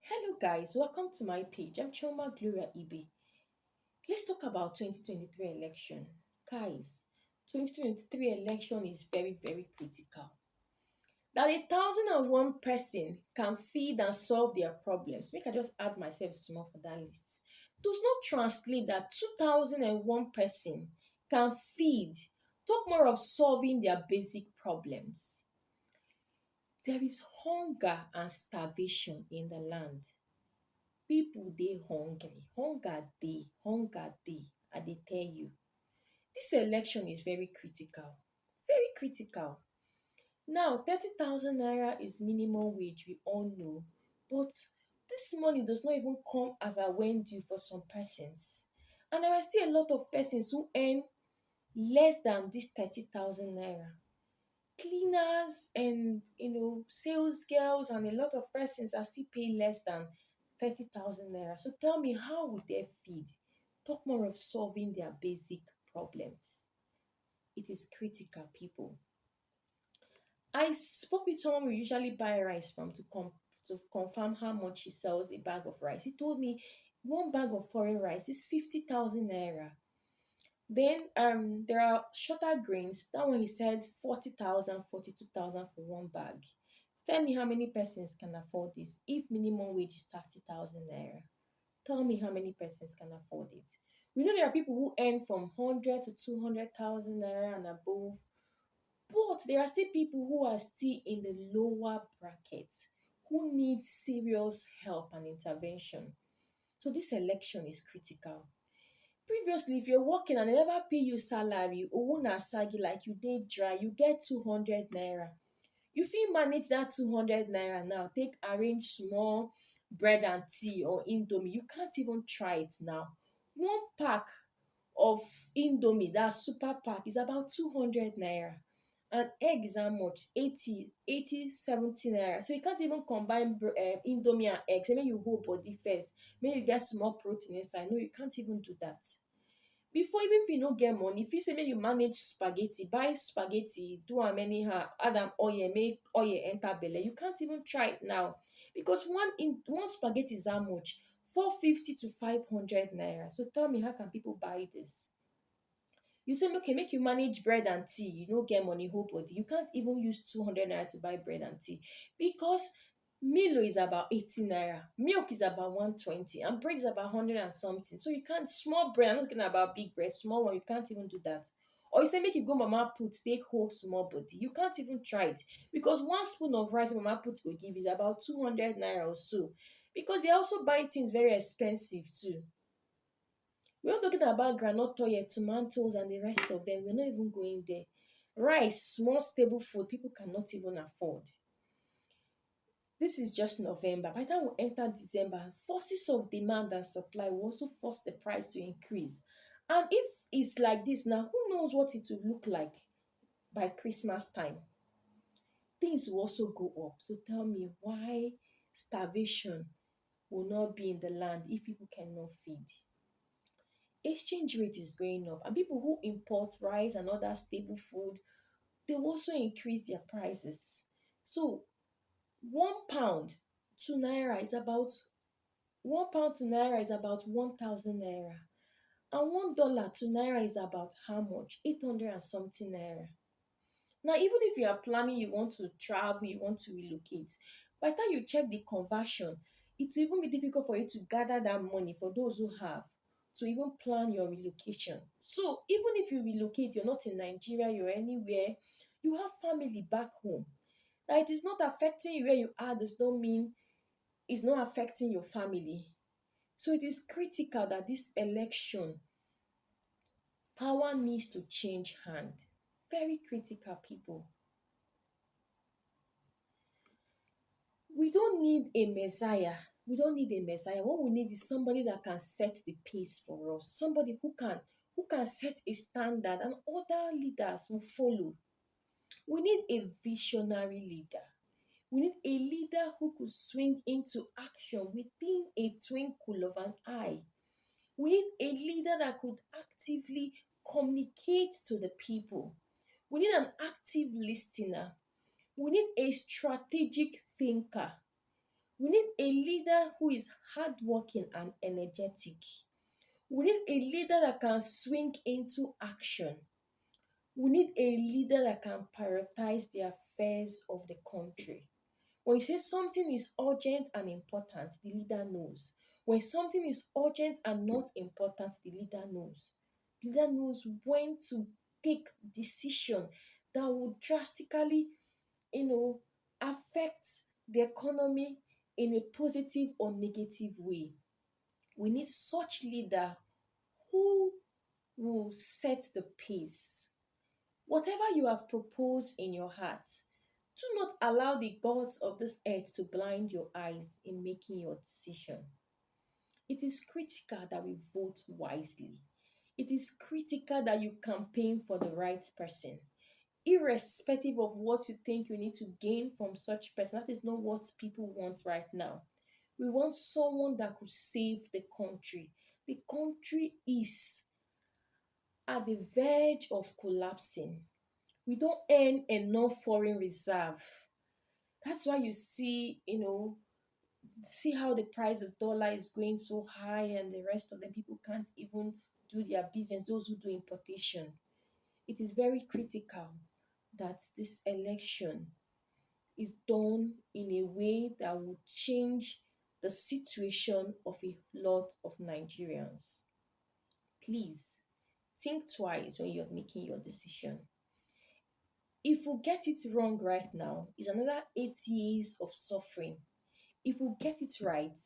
Hello guys, welcome to my page. I'm Choma Gloria Ibe. Let's talk about 2023 election. Guys, 2023 election is very critical. That 1,001 person can feed and solve their problems. Make I just add myself small for that list. Does not translate that 2,001 person can feed. Talk more of solving their basic problems. There is hunger and starvation in the land. People dey hungry, hunger dey, I dey tell you. This election is very critical. Now 30,000 naira is minimum wage, we all know, but this money does not even come as a went due for some persons, and there are still a lot of persons who earn less than this 30,000 naira. Cleaners and sales girls and a lot of persons are still paying less than 30,000 naira. So tell me, how would they feed? Talk more of solving their basic problems. It is critical, people. I spoke with someone we usually buy rice from to confirm how much he sells a bag of rice. He told me one bag of foreign rice is 50,000 naira. Then there are shorter grains. That one he said 40,000, 42,000 for one bag. Tell me how many persons can afford this if minimum wage is 30,000 naira. Tell me how many persons can afford it. We know there are people who earn from 100 to 200,000 naira and above, but there are still people who are still in the lower brackets who need serious help and intervention. So this election is critical. Previously, if you're working and they never pay you salary, owo na sagi, like you dey dry, you get 200 naira. You fit manage that 200 naira now, take arrange small bread and tea or indomie. You can't even try it now. One pack of indomie, that super pack, is about 200 naira. And egg is how much? 70 naira. So you can't even combine indomie and egg. Say make you hold body first, make you get small protein inside. No, you can't even do that. Before, even if you no get money, if you say make you manage spaghetti, buy spaghetti, do am anyhow, add am oil, make oil enter belle. You can't even try it now, because one spaghetti is how much? 450 to 500 naira. So tell me, how can people buy this? You say okay, make you manage bread and tea, you no get money, hold body. You can't even use 200 naira to buy bread and tea, because Milo is about 80 naira, milk is about 120, and bread is about 100 and something. So you can't, small bread, I'm not talking about big bread, small one, you can't even do that. Or you say make you go mama put take hold small body, you can't even try it, because one spoon of rice mama put go give is about 200 naira or so, because they're also buying things very expensive too. We're not talking about groundnut oil, tomatoes, and the rest of them. We're not even going there. Rice, small stable food, people cannot even afford. This is just November. By the time we enter December, forces of demand and supply will also force the price to increase. And if it's like this now, who knows what it will look like by Christmas time? Things will also go up. So tell me, why starvation will not be in the land if people cannot feed? Exchange rate is going up, and people who import rice and other staple food, they will also increase their prices. So 1 pound to naira is about 1 pound to naira is about 1,000 naira, and $1 to naira is about how much? 800 and something naira. Now, even if you are planning, you want to travel, you want to relocate, by the time you check the conversion, it will even be difficult for you to gather that money, for those who have, to even plan your relocation. So even if you relocate, you're not in Nigeria, you're anywhere, you have family back home. That it is not affecting you where you are does not mean it's not affecting your family. So it is critical that this election, power needs to change hand. Very critical, people. We don't need a messiah. We don't need a messiah. What we need is somebody that can set the pace for us. Somebody who can set a standard, and other leaders will follow. We need a visionary leader. We need a leader who could swing into action within a twinkle of an eye. We need a leader that could actively communicate to the people. We need an active listener. We need a strategic thinker. We need a leader who is hardworking and energetic. We need a leader that can swing into action. We need a leader that can prioritize the affairs of the country. When you say something is urgent and important, the leader knows. When something is urgent and not important, the leader knows. The leader knows when to take decision that will drastically, affect the economy in a positive or negative way. We need such leader who will set the pace. Whatever you have proposed in your heart, do not allow the gods of this earth to blind your eyes in making your decision. It is critical that we vote wisely. It is critical that you campaign for the right person, irrespective of what you think you need to gain from such person. That is not what people want right now. We want someone that could save the country. The country is at the verge of collapsing. We don't earn enough foreign reserve. That's why you see how the price of dollar is going so high, and the rest of the people can't even do their business, those who do importation. It is very critical that this election is done in a way that will change the situation of a lot of Nigerians. Please think twice when you're making your decision. If we get it wrong right now, it's another 8 years of suffering. If we get it right,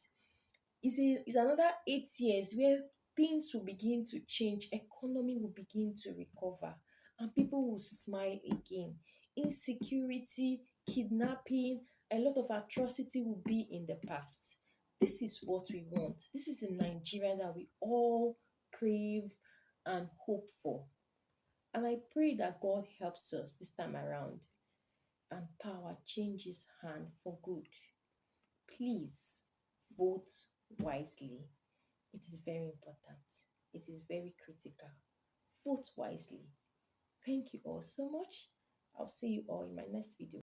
it's another 8 years where things will begin to change, economy will begin to recover, and people will smile again. Insecurity, kidnapping, a lot of atrocity will be in the past. This is what we want. This is the Nigeria that we all crave and hope for. And I pray that God helps us this time around and power changes hand for good. Please vote wisely. It is very important. It is very critical. Vote wisely. Thank you all so much. I'll see you all in my next video.